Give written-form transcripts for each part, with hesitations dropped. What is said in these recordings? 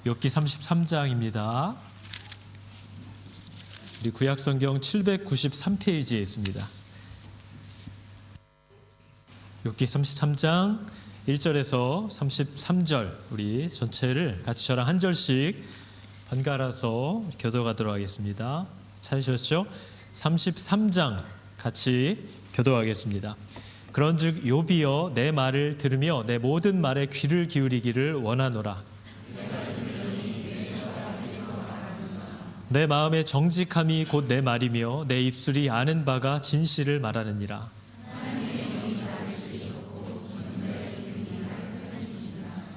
욥기 33장입니다. 우리 구약성경 793페이지에 있습니다. 욥기 33장 1절에서 33절 우리 전체를 같이 저랑 한 절씩 번갈아서 교도하도록 하겠습니다. 찾으셨죠? 33장 같이 교도하겠습니다. 그런즉 욥이여 내 말을 들으며 내 모든 말에 귀를 기울이기를 원하노라. 내 마음의 정직함이 곧 내 말이며 내 입술이 아는 바가 진실을 말하느니라.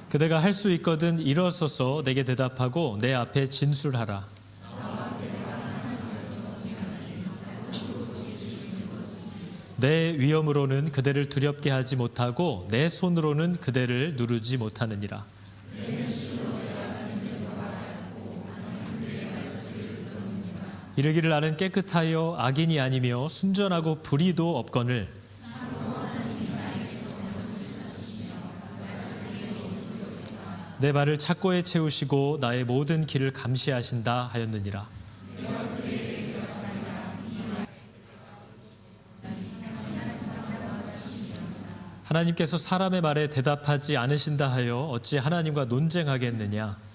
그대가 할 수 있거든 일어서서 내게 대답하고 내 앞에 진술하라. 내 위엄으로는 그대를 두렵게 하지 못하고 내 손으로는 그대를 누르지 못하느니라. 이르기를 나는 깨끗하여 악인이 아니며 순전하고 불의도 없거늘 내 발을 착고에 채우시고 나의 모든 길을 감시하신다 하였느니라. 하나님께서 사람의 말에 대답하지 않으신다 하여 어찌 하나님과 논쟁하겠느냐.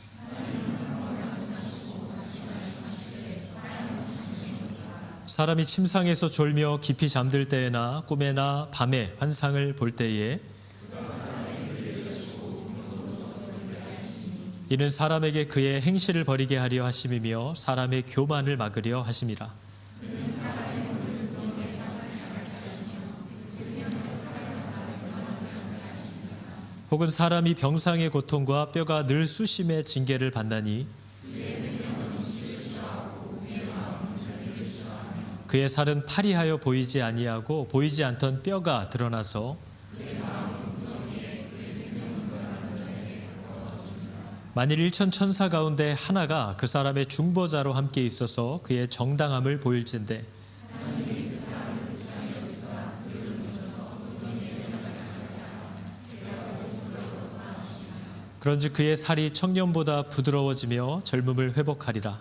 사람이 침상에서 졸며 깊이 잠들 때에나 꿈에나 밤에 환상을 볼 때에 이는 사람에게 그의 행실을 버리게 하려 하심이며 사람의 교만을 막으려 하심이라. 혹은 사람이 병상의 고통과 뼈가 늘 수심의 징계를 받나니 그의 살은 파리하여 보이지 아니하고 보이지 않던 뼈가 드러나서 만일 1천 천사 가운데 하나가 그 사람의 중보자로 함께 있어서 그의 정당함을 보일진대 그런즉 그의 살이 청년보다 부드러워지며 젊음을 회복하리라.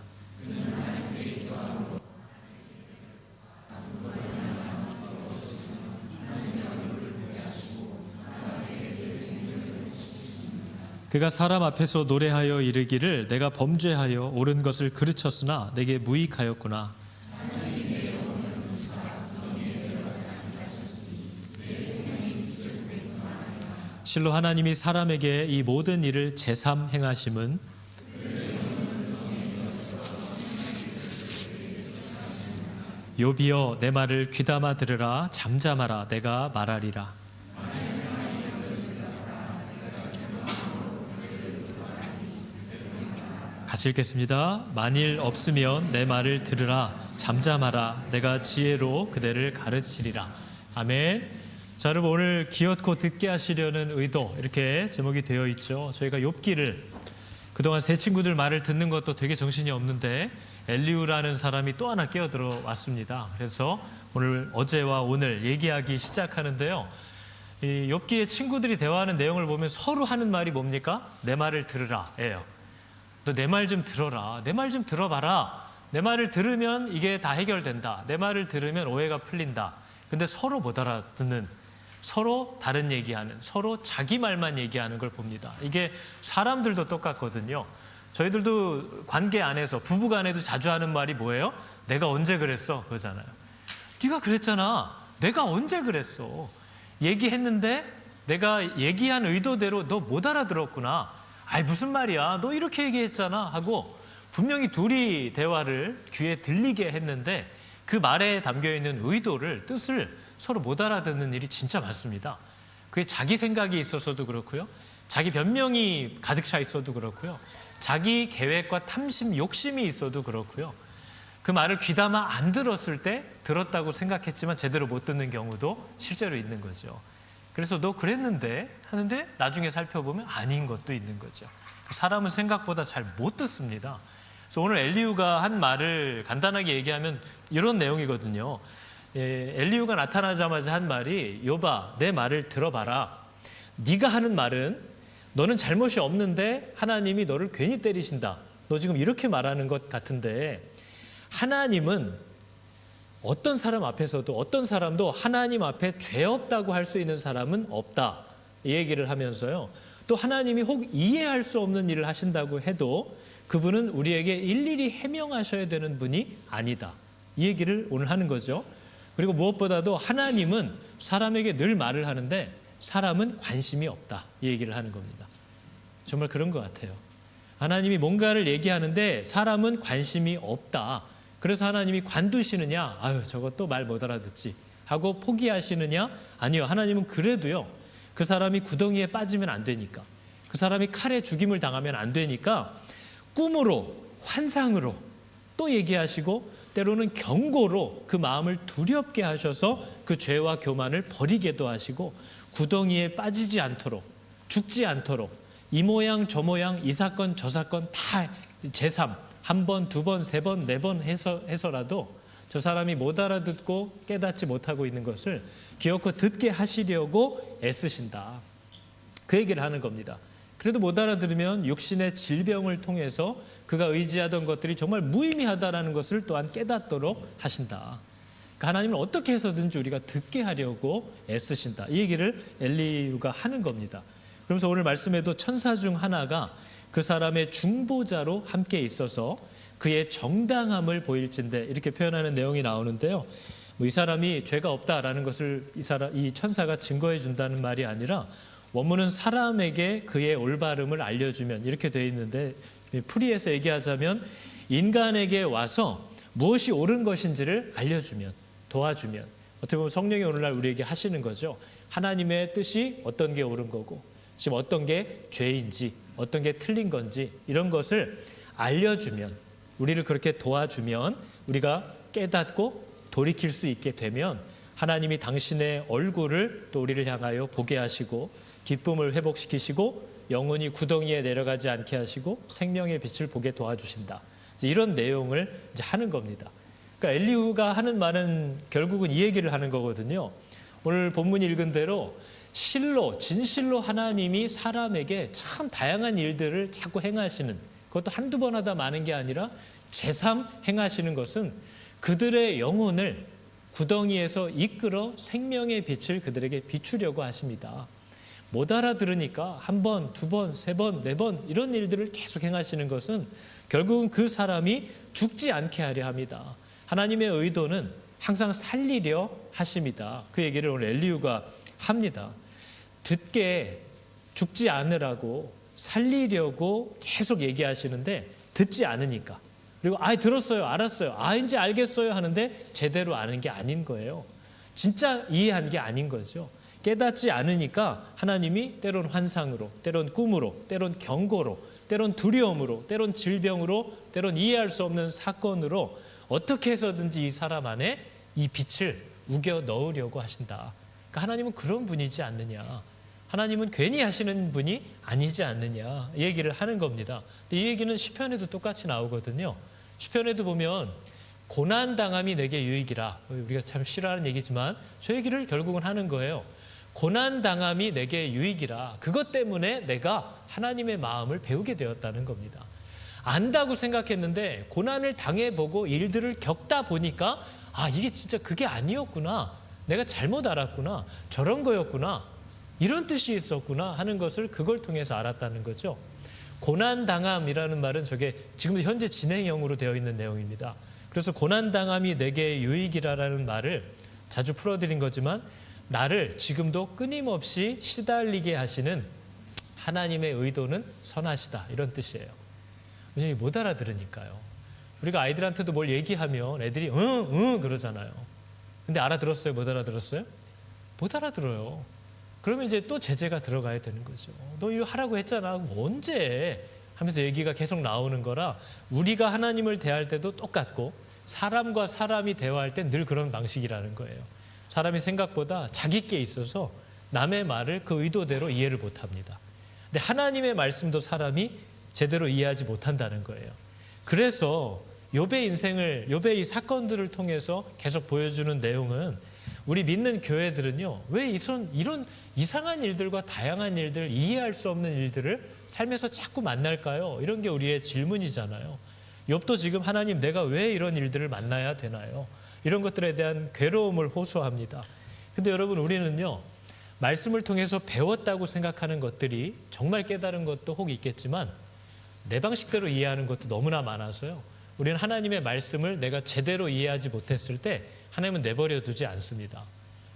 그가 사람 앞에서 노래하여 이르기를 내가 범죄하여 옳은 것을 그르쳤으나 내게 무익하였구나. 실로 하나님이 사람에게 이 모든 일을 제삼 행하심은 욥이여 내 말을 귀담아 들으라. 잠잠하라. 내가 말하리라. 같이 읽겠습니다. 만일 없으면 내 말을 들으라. 잠잠하라. 내가 지혜로 그대를 가르치리라. 아멘. 자, 여러분 오늘 기어코 듣게 하시려는 의도 이렇게 제목이 되어 있죠. 저희가 욥기를 그동안 새 친구들 말을 듣는 것도 되게 정신이 없는데 엘리후라는 사람이 또 하나 끼어들어 왔습니다. 그래서 오늘 어제와 오늘 얘기하기 시작하는데요. 이 욥기의 친구들이 대화하는 내용을 보면 서로 하는 말이 뭡니까? 내 말을 들으라 예요. 너 내 말 좀 들어라. 내 말 좀 들어봐라. 내 말을 들으면 이게 다 해결된다. 내 말을 들으면 오해가 풀린다. 근데 서로 못 알아듣는, 서로 다른 얘기하는, 서로 자기 말만 얘기하는 걸 봅니다. 이게 사람들도 똑같거든요. 저희들도 관계 안에서, 부부간에도 자주 하는 말이 뭐예요? 내가 언제 그랬어? 그거잖아요. 네가 그랬잖아. 내가 언제 그랬어? 얘기했는데 내가 얘기한 의도대로 너 못 알아들었구나. 아이 무슨 말이야? 너 이렇게 얘기했잖아 하고 분명히 둘이 대화를 귀에 들리게 했는데 그 말에 담겨있는 의도를, 뜻을 서로 못 알아듣는 일이 진짜 많습니다. 그게 자기 생각이 있어서도 그렇고요. 자기 변명이 가득 차 있어도 그렇고요. 자기 계획과 탐심, 욕심이 있어도 그렇고요. 그 말을 귀담아 안 들었을 때 들었다고 생각했지만 제대로 못 듣는 경우도 실제로 있는 거죠. 그래서 너 그랬는데 하는데 나중에 살펴보면 아닌 것도 있는 거죠. 사람은 생각보다 잘 못 듣습니다. 그래서 오늘 엘리후가 한 말을 간단하게 얘기하면 이런 내용이거든요. 엘리후가 나타나자마자 한 말이 욥아 내 말을 들어봐라. 네가 하는 말은 너는 잘못이 없는데 하나님이 너를 괜히 때리신다. 너 지금 이렇게 말하는 것 같은데, 하나님은 어떤 사람 앞에서도 어떤 사람도 하나님 앞에 죄 없다고 할 수 있는 사람은 없다. 이 얘기를 하면서요. 또 하나님이 혹 이해할 수 없는 일을 하신다고 해도 그분은 우리에게 일일이 해명하셔야 되는 분이 아니다. 이 얘기를 오늘 하는 거죠. 그리고 무엇보다도 하나님은 사람에게 늘 말을 하는데 사람은 관심이 없다. 이 얘기를 하는 겁니다. 정말 그런 것 같아요. 하나님이 뭔가를 얘기하는데 사람은 관심이 없다. 그래서 하나님이 관두시느냐? 아유, 저것도 말 못 알아듣지 하고 포기하시느냐? 아니요. 하나님은 그래도요. 그 사람이 구덩이에 빠지면 안 되니까, 그 사람이 칼에 죽임을 당하면 안 되니까 꿈으로, 환상으로 또 얘기하시고 때로는 경고로 그 마음을 두렵게 하셔서 그 죄와 교만을 버리게도 하시고 구덩이에 빠지지 않도록, 죽지 않도록 이 모양 저 모양 이 사건 저 사건 다 제3 한 번, 두 번, 세 번, 네 번 해서라도 저 사람이 못 알아듣고 깨닫지 못하고 있는 것을 기어코 듣게 하시려고 애쓰신다. 그 얘기를 하는 겁니다. 그래도 못 알아들으면 육신의 질병을 통해서 그가 의지하던 것들이 정말 무의미하다라는 것을 또한 깨닫도록 하신다. 그러니까 하나님은 어떻게 해서든지 우리가 듣게 하려고 애쓰신다. 이 얘기를 엘리후가 하는 겁니다. 그러면서 오늘 말씀에도 천사 중 하나가 그 사람의 중보자로 함께 있어서 그의 정당함을 보일진대 이렇게 표현하는 내용이 나오는데요. 이 사람이 죄가 없다라는 것을 이 천사가 증거해 준다는 말이 아니라 원문은 사람에게 그의 올바름을 알려주면 이렇게 되어 있는데, 풀이해서 얘기하자면 인간에게 와서 무엇이 옳은 것인지를 알려주면, 도와주면, 어떻게 보면 성령이 오늘날 우리에게 하시는 거죠. 하나님의 뜻이 어떤 게 옳은 거고 지금 어떤 게 죄인지 어떤 게 틀린 건지 이런 것을 알려주면, 우리를 그렇게 도와주면 우리가 깨닫고 돌이킬 수 있게 되면 하나님이 당신의 얼굴을 또 우리를 향하여 보게 하시고 기쁨을 회복시키시고 영혼이 구덩이에 내려가지 않게 하시고 생명의 빛을 보게 도와주신다. 이런 내용을 이제 하는 겁니다. 그러니까 엘리후가 하는 말은 결국은 이 얘기를 하는 거거든요. 오늘 본문 읽은 대로 실로, 진실로 하나님이 사람에게 참 다양한 일들을 자꾸 행하시는, 그것도 한두 번 하다 마는 게 아니라 제3 행하시는 것은 그들의 영혼을 구덩이에서 이끌어 생명의 빛을 그들에게 비추려고 하십니다. 못 알아들으니까 한 번, 두 번, 세 번, 네 번 이런 일들을 계속 행하시는 것은 결국은 그 사람이 죽지 않게 하려 합니다. 하나님의 의도는 항상 살리려 하십니다. 그 얘기를 오늘 엘리후가 합니다. 듣게 죽지 않으라고 살리려고 계속 얘기하시는데 듣지 않으니까, 그리고 들었어요, 알았어요, 이제 알겠어요 하는데 제대로 아는 게 아닌 거예요. 진짜 이해한 게 아닌 거죠. 깨닫지 않으니까 하나님이 때론 환상으로, 때론 꿈으로, 때론 경고로, 때론 두려움으로, 때론 질병으로, 때론 이해할 수 없는 사건으로 어떻게 해서든지 이 사람 안에 이 빛을 우겨 넣으려고 하신다. 그러니까 하나님은 그런 분이지 않느냐, 하나님은 괜히 하시는 분이 아니지 않느냐, 이 얘기를 하는 겁니다. 근데 이 얘기는 시편에도 똑같이 나오거든요. 시편에도 보면 고난당함이 내게 유익이라, 우리가 참 싫어하는 얘기지만 저 얘기를 결국은 하는 거예요. 고난당함이 내게 유익이라, 그것 때문에 내가 하나님의 마음을 배우게 되었다는 겁니다. 안다고 생각했는데 고난을 당해보고 일들을 겪다 보니까 이게 진짜 그게 아니었구나, 내가 잘못 알았구나, 저런 거였구나, 이런 뜻이 있었구나 하는 것을 그걸 통해서 알았다는 거죠. 고난당함이라는 말은 저게 지금도 현재 진행형으로 되어 있는 내용입니다. 그래서 고난당함이 내게 유익이라는 말을 자주 풀어드린 거지만 나를 지금도 끊임없이 시달리게 하시는 하나님의 의도는 선하시다, 이런 뜻이에요. 왜냐하면 못 알아들으니까요. 우리가 아이들한테도 뭘 얘기하면 애들이 응 그러잖아요. 근데 알아들었어요? 못 알아들었어요? 못 알아들어요. 그러면 이제 또 제재가 들어가야 되는 거죠. 너 이거 하라고 했잖아. 언제? 하면서 얘기가 계속 나오는 거라, 우리가 하나님을 대할 때도 똑같고 사람과 사람이 대화할 때 늘 그런 방식이라는 거예요. 사람이 생각보다 자기께 있어서 남의 말을 그 의도대로 이해를 못합니다. 근데 하나님의 말씀도 사람이 제대로 이해하지 못한다는 거예요. 그래서 욥의 인생을, 욥의 이 사건들을 통해서 계속 보여주는 내용은 우리 믿는 교회들은요, 왜 이런 이상한 일들과 다양한 일들, 이해할 수 없는 일들을 삶에서 자꾸 만날까요? 이런 게 우리의 질문이잖아요. 욥도 지금 하나님, 내가 왜 이런 일들을 만나야 되나요? 이런 것들에 대한 괴로움을 호소합니다. 근데 여러분, 우리는요, 말씀을 통해서 배웠다고 생각하는 것들이 정말 깨달은 것도 혹 있겠지만 내 방식대로 이해하는 것도 너무나 많아서요, 우리는 하나님의 말씀을 내가 제대로 이해하지 못했을 때 하나님은 내버려 두지 않습니다.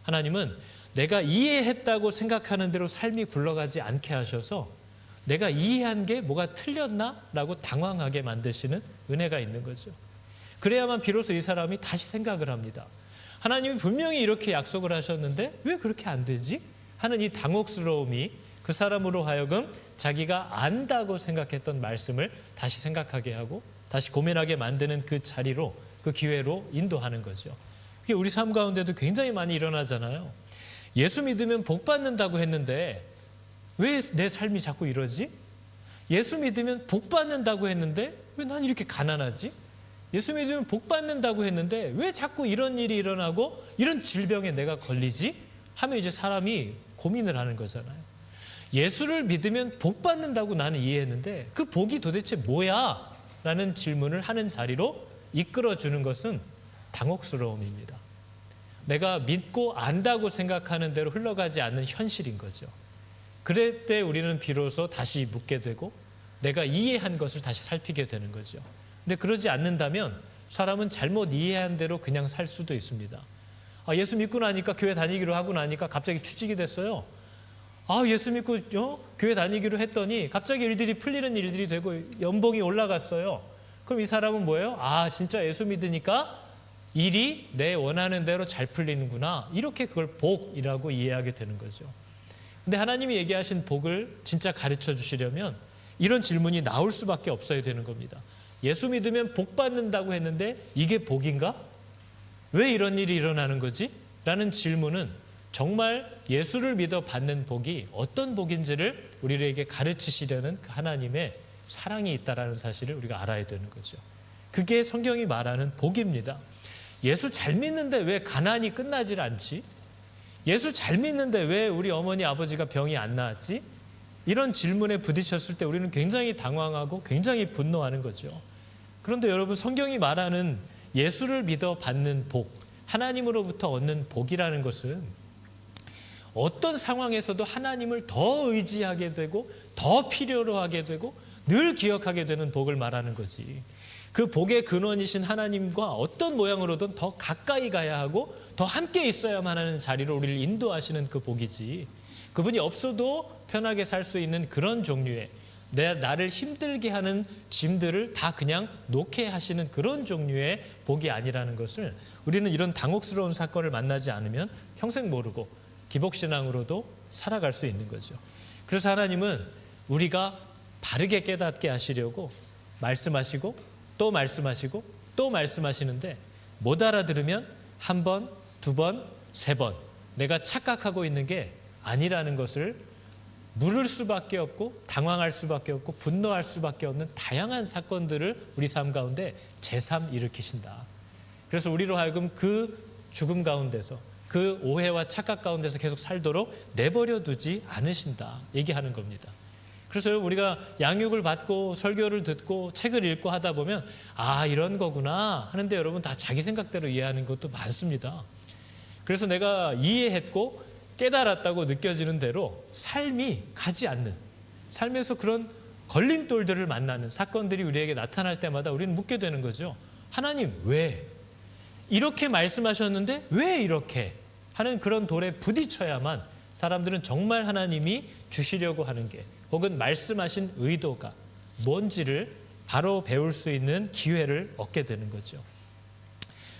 하나님은 내가 이해했다고 생각하는 대로 삶이 굴러가지 않게 하셔서 내가 이해한 게 뭐가 틀렸나? 라고 당황하게 만드시는 은혜가 있는 거죠. 그래야만 비로소 이 사람이 다시 생각을 합니다. 하나님이 분명히 이렇게 약속을 하셨는데 왜 그렇게 안 되지? 하는 이 당혹스러움이 그 사람으로 하여금 자기가 안다고 생각했던 말씀을 다시 생각하게 하고 다시 고민하게 만드는 그 자리로, 그 기회로 인도하는 거죠. 그게 우리 삶 가운데도 굉장히 많이 일어나잖아요. 예수 믿으면 복 받는다고 했는데 왜 내 삶이 자꾸 이러지? 예수 믿으면 복 받는다고 했는데 왜 난 이렇게 가난하지? 예수 믿으면 복 받는다고 했는데 왜 자꾸 이런 일이 일어나고 이런 질병에 내가 걸리지? 하면 이제 사람이 고민을 하는 거잖아요. 예수를 믿으면 복 받는다고 나는 이해했는데 그 복이 도대체 뭐야? 라는 질문을 하는 자리로 이끌어주는 것은 당혹스러움입니다. 내가 믿고 안다고 생각하는 대로 흘러가지 않는 현실인 거죠. 그럴 때 우리는 비로소 다시 묻게 되고 내가 이해한 것을 다시 살피게 되는 거죠. 근데 그러지 않는다면 사람은 잘못 이해한 대로 그냥 살 수도 있습니다. 예수 믿고 나니까, 교회 다니기로 하고 나니까 갑자기 취직이 됐어요. 예수 믿고 교회 다니기로 했더니 갑자기 일들이 풀리는 일들이 되고 연봉이 올라갔어요. 그럼 이 사람은 뭐예요? 진짜 예수 믿으니까 일이 내 원하는 대로 잘 풀리는구나. 이렇게 그걸 복이라고 이해하게 되는 거죠. 근데 하나님이 얘기하신 복을 진짜 가르쳐 주시려면 이런 질문이 나올 수밖에 없어야 되는 겁니다. 예수 믿으면 복 받는다고 했는데 이게 복인가? 왜 이런 일이 일어나는 거지? 라는 질문은 정말 예수를 믿어 받는 복이 어떤 복인지를 우리에게 가르치시려는 그 하나님의 사랑이 있다는 사실을 우리가 알아야 되는 거죠. 그게 성경이 말하는 복입니다. 예수 잘 믿는데 왜 가난이 끝나질 않지? 예수 잘 믿는데 왜 우리 어머니 아버지가 병이 안 나았지? 이런 질문에 부딪혔을 때 우리는 굉장히 당황하고 굉장히 분노하는 거죠. 그런데 여러분, 성경이 말하는 예수를 믿어 받는 복, 하나님으로부터 얻는 복이라는 것은 어떤 상황에서도 하나님을 더 의지하게 되고 더 필요로 하게 되고 늘 기억하게 되는 복을 말하는 거지. 그 복의 근원이신 하나님과 어떤 모양으로든 더 가까이 가야 하고 더 함께 있어야만 하는 자리로 우리를 인도하시는 그 복이지, 그분이 없어도 편하게 살 수 있는 그런 종류의, 나를 힘들게 하는 짐들을 다 그냥 놓게 하시는 그런 종류의 복이 아니라는 것을 우리는 이런 당혹스러운 사건을 만나지 않으면 평생 모르고 기복신앙으로도 살아갈 수 있는 거죠. 그래서 하나님은 우리가 바르게 깨닫게 하시려고 말씀하시고 또 말씀하시고 또 말씀하시는데 못 알아들으면 한 번, 두 번, 세 번 내가 착각하고 있는 게 아니라는 것을 물을 수밖에 없고 당황할 수밖에 없고 분노할 수밖에 없는 다양한 사건들을 우리 삶 가운데 재삼 일으키신다. 그래서 우리로 하여금 그 죽음 가운데서, 그 오해와 착각 가운데서 계속 살도록 내버려 두지 않으신다 얘기하는 겁니다. 그래서 우리가 양육을 받고 설교를 듣고 책을 읽고 하다 보면 이런 거구나 하는데 여러분, 다 자기 생각대로 이해하는 것도 많습니다. 그래서 내가 이해했고 깨달았다고 느껴지는 대로 삶이 가지 않는, 삶에서 그런 걸림돌들을 만나는 사건들이 우리에게 나타날 때마다 우리는 묻게 되는 거죠. 하나님, 왜? 이렇게 말씀하셨는데 왜 이렇게? 하는 그런 돌에 부딪혀야만 사람들은 정말 하나님이 주시려고 하는 게, 혹은 말씀하신 의도가 뭔지를 바로 배울 수 있는 기회를 얻게 되는 거죠.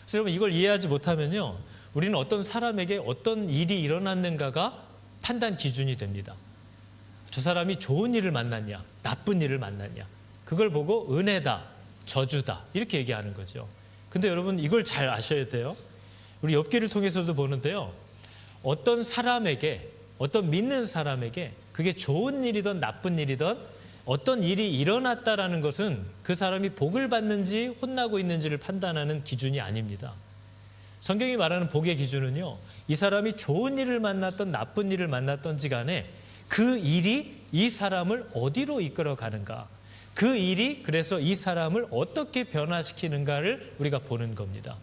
그래서 여러분, 이걸 이해하지 못하면요, 우리는 어떤 사람에게 어떤 일이 일어났는가가 판단 기준이 됩니다. 저 사람이 좋은 일을 만났냐, 나쁜 일을 만났냐, 그걸 보고 은혜다, 저주다 이렇게 얘기하는 거죠. 근데 여러분, 이걸 잘 아셔야 돼요. 우리 욥기를 통해서도 보는데요, 어떤 사람에게, 어떤 믿는 사람에게 그게 좋은 일이든 나쁜 일이든 어떤 일이 일어났다라는 것은 그 사람이 복을 받는지 혼나고 있는지를 판단하는 기준이 아닙니다. 성경이 말하는 복의 기준은요, 이 사람이 좋은 일을 만났던 나쁜 일을 만났던지 간에 그 일이 이 사람을 어디로 이끌어 가는가, 그 일이 그래서 이 사람을 어떻게 변화시키는가를 우리가 보는 겁니다.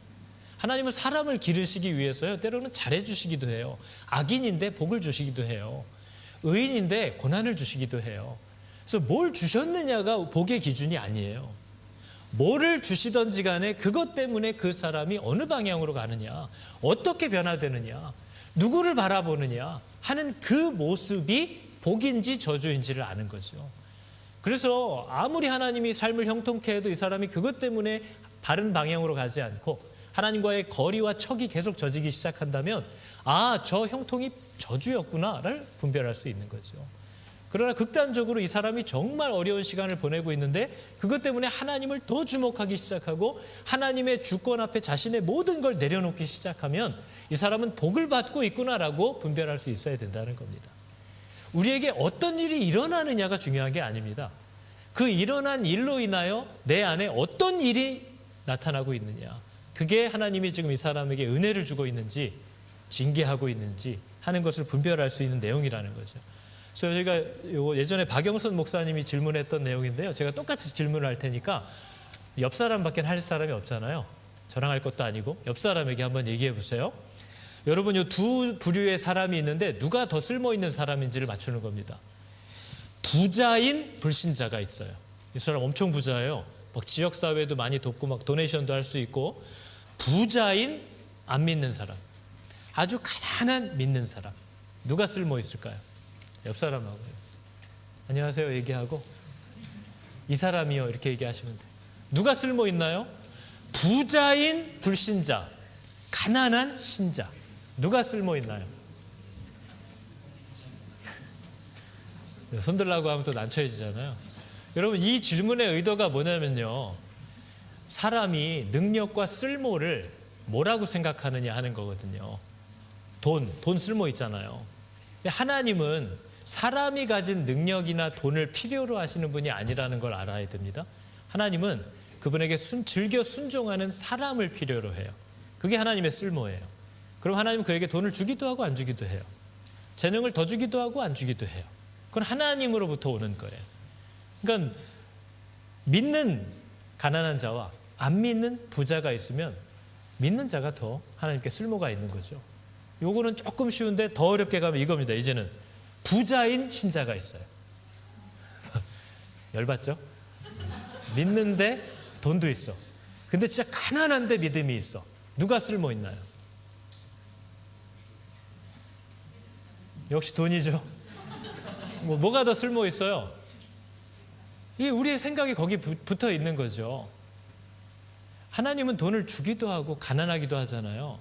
하나님은 사람을 기르시기 위해서요, 때로는 잘해주시기도 해요. 악인인데 복을 주시기도 해요. 의인인데 고난을 주시기도 해요. 그래서 뭘 주셨느냐가 복의 기준이 아니에요. 뭐를 주시던지 간에 그것 때문에 그 사람이 어느 방향으로 가느냐, 어떻게 변화되느냐, 누구를 바라보느냐 하는 그 모습이 복인지 저주인지를 아는 거죠. 그래서 아무리 하나님이 삶을 형통케 해도 이 사람이 그것 때문에 바른 방향으로 가지 않고 하나님과의 거리와 척이 계속 져지기 시작한다면 아, 저 형통이 저주였구나를 분별할 수 있는 거죠. 그러나 극단적으로 이 사람이 정말 어려운 시간을 보내고 있는데 그것 때문에 하나님을 더 주목하기 시작하고 하나님의 주권 앞에 자신의 모든 걸 내려놓기 시작하면 이 사람은 복을 받고 있구나라고 분별할 수 있어야 된다는 겁니다. 우리에게 어떤 일이 일어나느냐가 중요한 게 아닙니다. 그 일어난 일로 인하여 내 안에 어떤 일이 나타나고 있느냐, 그게 하나님이 지금 이 사람에게 은혜를 주고 있는지 징계하고 있는지 하는 것을 분별할 수 있는 내용이라는 거죠. 그래서 저희가 예전에 박영선 목사님이 질문했던 내용인데요, 제가 똑같이 질문을 할 테니까 옆 사람밖에 할 사람이 없잖아요. 저랑 할 것도 아니고 옆 사람에게 한번 얘기해 보세요. 여러분, 이 두 부류의 사람이 있는데 누가 더 쓸모있는 사람인지를 맞추는 겁니다. 부자인 불신자가 있어요. 이 사람 엄청 부자예요. 막 지역사회도 많이 돕고 막 도네이션도 할 수 있고, 부자인 안 믿는 사람, 아주 가난한 믿는 사람, 누가 쓸모있을까요? 옆 사람하고요. 안녕하세요 얘기하고 이 사람이요 이렇게 얘기하시면 돼요. 누가 쓸모있나요? 부자인 불신자, 가난한 신자, 누가 쓸모있나요? 손들라고 하면 또 난처해지잖아요. 여러분, 이 질문의 의도가 뭐냐면요, 사람이 능력과 쓸모를 뭐라고 생각하느냐 하는 거거든요. 돈 쓸모 있잖아요. 하나님은 사람이 가진 능력이나 돈을 필요로 하시는 분이 아니라는 걸 알아야 됩니다. 하나님은 그분에게 즐겨 순종하는 사람을 필요로 해요. 그게 하나님의 쓸모예요. 그럼 하나님은 그에게 돈을 주기도 하고 안 주기도 해요. 재능을 더 주기도 하고 안 주기도 해요. 그건 하나님으로부터 오는 거예요. 그러니까 믿는 가난한 자와 안 믿는 부자가 있으면 믿는 자가 더 하나님께 쓸모가 있는 거죠. 요거는 조금 쉬운데 더 어렵게 가면 이겁니다. 이제는 부자인 신자가 있어요. 열받죠? 믿는데 돈도 있어. 근데 진짜 가난한데 믿음이 있어. 누가 쓸모 있나요? 역시 돈이죠. 뭐가 더 쓸모 있어요? 이게 우리의 생각이 거기 붙어 있는 거죠. 하나님은 돈을 주기도 하고 가난하기도 하잖아요.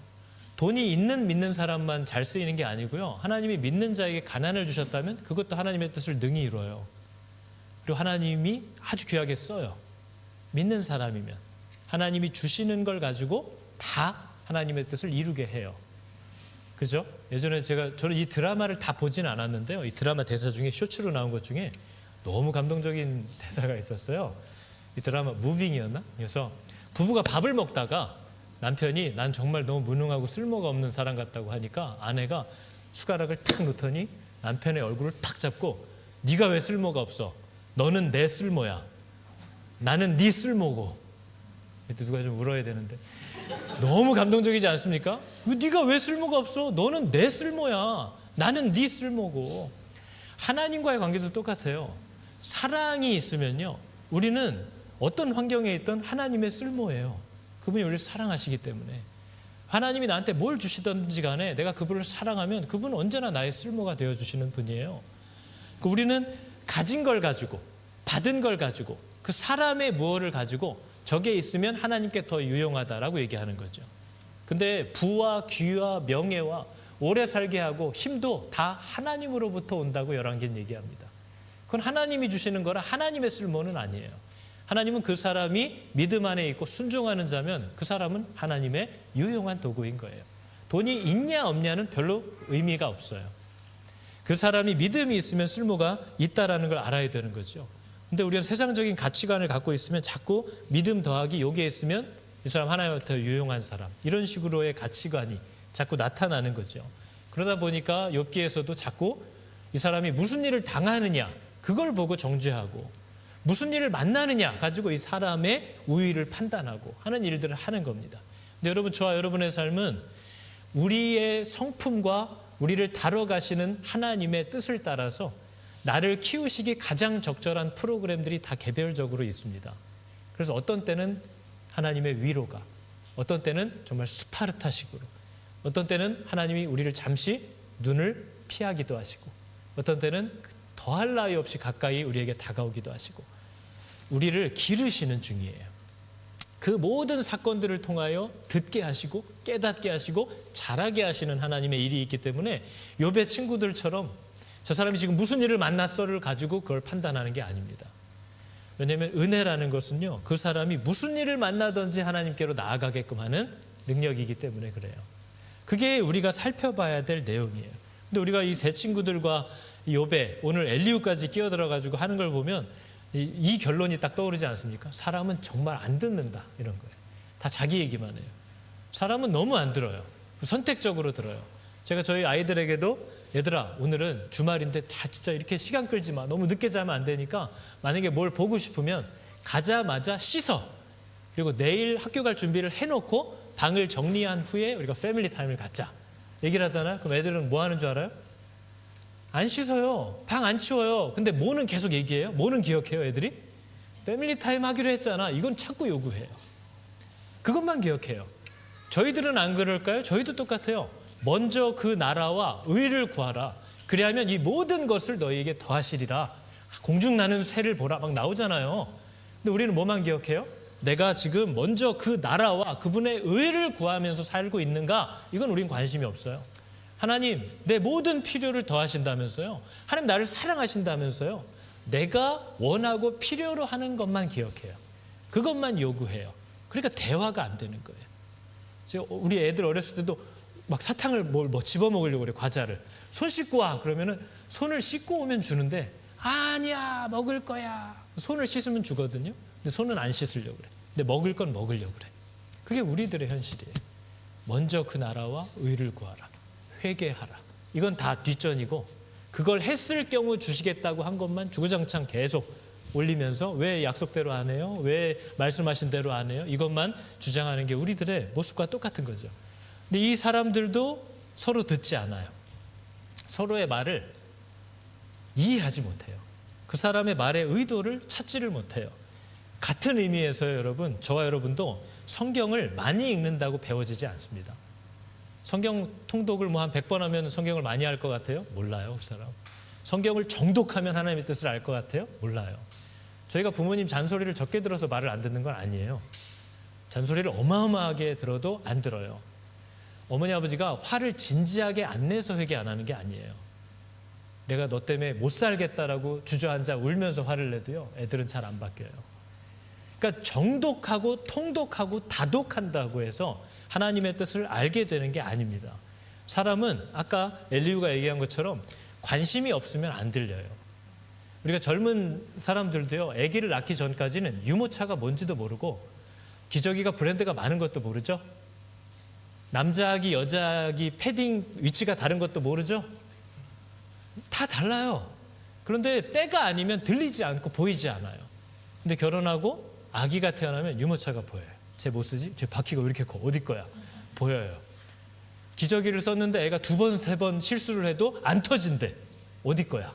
돈이 있는 믿는 사람만 잘 쓰이는 게 아니고요, 하나님이 믿는 자에게 가난을 주셨다면 그것도 하나님의 뜻을 능히 이루어요. 그리고 하나님이 아주 귀하게 써요. 믿는 사람이면 하나님이 주시는 걸 가지고 다 하나님의 뜻을 이루게 해요. 그죠? 예전에 저는 이 드라마를 다 보진 않았는데요, 이 드라마 대사 중에 쇼츠로 나온 것 중에 너무 감동적인 대사가 있었어요. 이 드라마 무빙이었나? 그래서 부부가 밥을 먹다가 남편이 난 정말 너무 무능하고 쓸모가 없는 사람 같다고 하니까 아내가 숟가락을 탁 놓더니 남편의 얼굴을 탁 잡고 네가 왜 쓸모가 없어? 너는 내 쓸모야. 나는 네 쓸모고. 이때 누가 좀 울어야 되는데 너무 감동적이지 않습니까? 네가 왜 쓸모가 없어? 너는 내 쓸모야. 나는 네 쓸모고. 하나님과의 관계도 똑같아요. 사랑이 있으면요, 우리는 어떤 환경에 있던 하나님의 쓸모예요. 그분이 우리를 사랑하시기 때문에 하나님이 나한테 뭘 주시든지 간에 내가 그분을 사랑하면 그분은 언제나 나의 쓸모가 되어주시는 분이에요. 우리는 가진 걸 가지고, 받은 걸 가지고, 그 사람의 무엇을 가지고 저게 있으면 하나님께 더 유용하다라고 얘기하는 거죠. 근데 부와 귀와 명예와 오래 살게 하고 힘도 다 하나님으로부터 온다고 열왕기는 얘기합니다. 그건 하나님이 주시는 거라 하나님의 쓸모는 아니에요. 하나님은 그 사람이 믿음 안에 있고 순종하는 자면 그 사람은 하나님의 유용한 도구인 거예요. 돈이 있냐 없냐는 별로 의미가 없어요. 그 사람이 믿음이 있으면 쓸모가 있다라는 걸 알아야 되는 거죠. 근데 우리가 세상적인 가치관을 갖고 있으면 자꾸 믿음 더하기 요게 있으면 이 사람 하나님한테 유용한 사람, 이런 식으로의 가치관이 자꾸 나타나는 거죠. 그러다 보니까 욥기에서도 자꾸 이 사람이 무슨 일을 당하느냐 그걸 보고 정죄하고 무슨 일을 만나느냐 가지고 이 사람의 우위를 판단하고 하는 일들을 하는 겁니다. 근데 여러분, 저와 여러분의 삶은 우리의 성품과 우리를 다뤄가시는 하나님의 뜻을 따라서 나를 키우시기 가장 적절한 프로그램들이 다 개별적으로 있습니다. 그래서 어떤 때는 하나님의 위로가, 어떤 때는 정말 스파르타식으로, 어떤 때는 하나님이 우리를 잠시 눈을 피하기도 하시고, 어떤 때는 더할 나위 없이 가까이 우리에게 다가오기도 하시고, 우리를 기르시는 중이에요. 그 모든 사건들을 통하여 듣게 하시고 깨닫게 하시고 자라게 하시는 하나님의 일이 있기 때문에 욥의 친구들처럼 저 사람이 지금 무슨 일을 만났어를 가지고 그걸 판단하는 게 아닙니다. 왜냐하면 은혜라는 것은요, 그 사람이 무슨 일을 만나든지 하나님께로 나아가게끔 하는 능력이기 때문에 그래요. 그게 우리가 살펴봐야 될 내용이에요. 근데 우리가 이 세 친구들과 욥에 오늘 엘리후까지 끼어들어가지고 하는 걸 보면 이 결론이 딱 떠오르지 않습니까? 사람은 정말 안 듣는다, 이런 거예요. 다 자기 얘기만 해요. 사람은 너무 안 들어요. 선택적으로 들어요. 제가 저희 아이들에게도 얘들아, 오늘은 주말인데 진짜 이렇게 시간 끌지 마. 너무 늦게 자면 안 되니까 만약에 뭘 보고 싶으면 가자마자 씻어. 그리고 내일 학교 갈 준비를 해놓고 방을 정리한 후에 우리가 패밀리 타임을 갖자. 얘기를 하잖아요. 그럼 애들은 뭐 하는 줄 알아요? 안 씻어요. 방 안 치워요. 근데 뭐는 계속 얘기해요? 뭐는 기억해요, 애들이? 패밀리 타임 하기로 했잖아. 이건 자꾸 요구해요. 그것만 기억해요. 저희들은 안 그럴까요? 저희도 똑같아요. 먼저 그 나라와 의를 구하라. 그리하면 이 모든 것을 너희에게 더하시리라. 공중 나는 새를 보라. 막 나오잖아요. 근데 우리는 뭐만 기억해요? 내가 지금 먼저 그 나라와 그분의 의를 구하면서 살고 있는가? 이건 우린 관심이 없어요. 하나님, 내 모든 필요를 더하신다면서요. 하나님 나를 사랑하신다면서요. 내가 원하고 필요로 하는 것만 기억해요. 그것만 요구해요. 그러니까 대화가 안 되는 거예요. 우리 애들 어렸을 때도 막 사탕을 뭐 집어먹으려고 그래, 과자를. 손 씻고 와. 그러면은 손을 씻고 오면 주는데 아니야, 먹을 거야. 손을 씻으면 주거든요. 근데 손은 안 씻으려고 그래. 근데 먹을 건 먹으려고 그래. 그게 우리들의 현실이에요. 먼저 그 나라와 의를 구하라. 회개하라. 이건 다 뒷전이고 그걸 했을 경우 주시겠다고 한 것만 주구장창 계속 올리면서 왜 약속대로 안 해요? 왜 말씀하신 대로 안 해요? 이것만 주장하는 게 우리들의 모습과 똑같은 거죠. 근데 이 사람들도 서로 듣지 않아요. 서로의 말을 이해하지 못해요. 그 사람의 말의 의도를 찾지를 못해요. 같은 의미에서요, 여러분, 저와 여러분도 성경을 많이 읽는다고 배워지지 않습니다. 성경 통독을 한 100번 하면 성경을 많이 알 것 같아요? 몰라요, 그 사람. 성경을 정독하면 하나님의 뜻을 알 것 같아요? 몰라요. 저희가 부모님 잔소리를 적게 들어서 말을 안 듣는 건 아니에요. 잔소리를 어마어마하게 들어도 안 들어요. 어머니 아버지가 화를 진지하게 안 내서 회개 안 하는 게 아니에요. 내가 너 때문에 못 살겠다라고 주저앉아 울면서 화를 내도요, 애들은 잘 안 바뀌어요. 그러니까 정독하고 통독하고 다독한다고 해서 하나님의 뜻을 알게 되는 게 아닙니다. 사람은 아까 엘리후가 얘기한 것처럼 관심이 없으면 안 들려요. 우리가 젊은 사람들도요, 아기를 낳기 전까지는 유모차가 뭔지도 모르고 기저귀가 브랜드가 많은 것도 모르죠. 남자 아기, 여자 아기 패딩 위치가 다른 것도 모르죠. 다 달라요. 그런데 때가 아니면 들리지 않고 보이지 않아요. 근데 결혼하고 아기가 태어나면 유모차가 보여요. 쟤 뭐 쓰지? 쟤 바퀴가 왜 이렇게 커? 어디 거야? 보여요. 기저귀를 썼는데 애가 2번, 3번 실수를 해도 안 터진대. 어디 거야?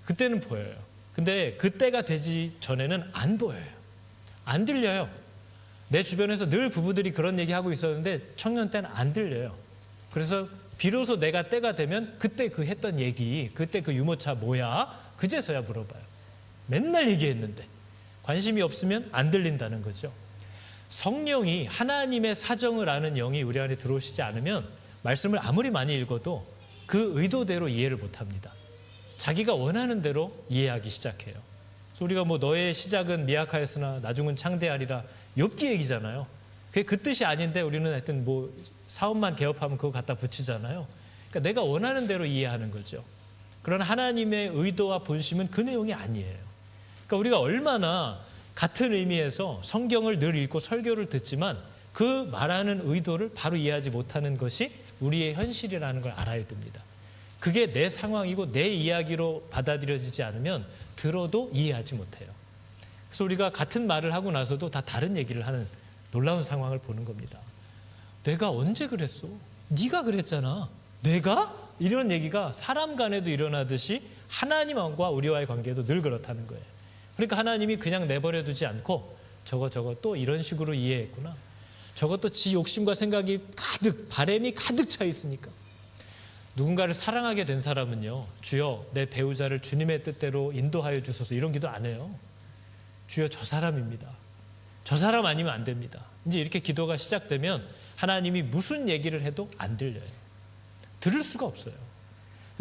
그때는 보여요. 근데 그때가 되지 전에는 안 보여요. 안 들려요. 내 주변에서 늘 부부들이 그런 얘기하고 있었는데 청년 때는 안 들려요. 그래서 비로소 내가 때가 되면 그때 그 했던 얘기, 그때 그 유모차 뭐야? 그제서야 물어봐요. 맨날 얘기했는데 관심이 없으면 안 들린다는 거죠. 성령이 하나님의 사정을 아는 영이 우리 안에 들어오시지 않으면 말씀을 아무리 많이 읽어도 그 의도대로 이해를 못합니다. 자기가 원하는 대로 이해하기 시작해요. 그래서 우리가 뭐 너의 시작은 미약하였으나 나중은 창대하리라, 욥기 얘기잖아요. 그게 그 뜻이 아닌데 우리는 하여튼 뭐 사업만 개업하면 그거 갖다 붙이잖아요. 그러니까 내가 원하는 대로 이해하는 거죠. 그러나 하나님의 의도와 본심은 그 내용이 아니에요. 그러니까 우리가 얼마나 같은 의미에서 성경을 늘 읽고 설교를 듣지만 그 말하는 의도를 바로 이해하지 못하는 것이 우리의 현실이라는 걸 알아야 됩니다. 그게 내 상황이고 내 이야기로 받아들여지지 않으면 들어도 이해하지 못해요. 그래서 우리가 같은 말을 하고 나서도 다 다른 얘기를 하는 놀라운 상황을 보는 겁니다. 내가 언제 그랬어? 네가 그랬잖아. 내가? 이런 얘기가 사람 간에도 일어나듯이 하나님과 우리와의 관계도 늘 그렇다는 거예요. 그러니까 하나님이 그냥 내버려 두지 않고 저거 또 이런 식으로 이해했구나. 저것도 지 욕심과 생각이 가득, 바램이 가득 차 있으니까. 누군가를 사랑하게 된 사람은요, 주여 내 배우자를 주님의 뜻대로 인도하여 주소서 이런 기도 안 해요. 주여 저 사람입니다. 저 사람 아니면 안 됩니다. 이제 이렇게 기도가 시작되면 하나님이 무슨 얘기를 해도 안 들려요. 들을 수가 없어요.